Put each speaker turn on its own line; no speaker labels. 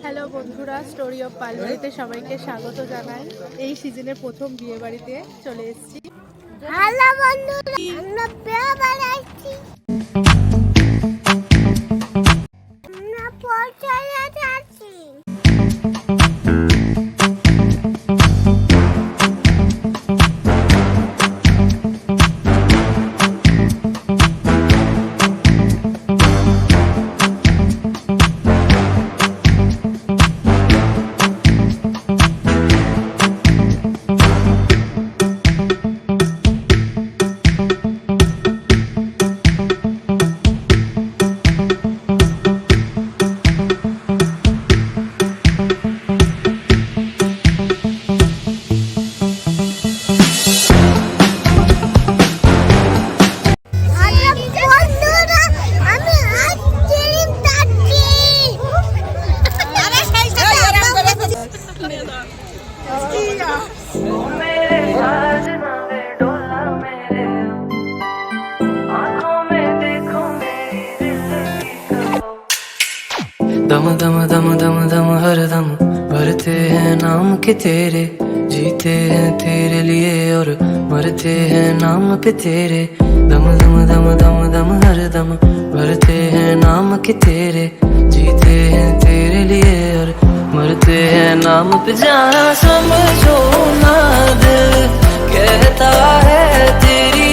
Hello বন্ধুরা, story of পালবাড়িতে সবাইকে স্বাগত জানাই। এই সিজনের প্রথম বিয়ে বাড়িতে চলে এসেছি।
হ্যালো বন্ধুরা, আমরা বিয়ে বাড়ি আসছি। আমরা পৌঁছায় যাচ্ছি।
दम दम दम दम दम हर दम भरते हैं नाम के तेरे, जीते हैं तेरे लिए और मरते हैं नाम पे तेरे। दम दम दम दम दम हर दम भरते हैं नाम के तेरे, जीते हैं तेरे लिए और मरते हैं नाम पे। जहाँ समझो ना दिल कहता है तेरी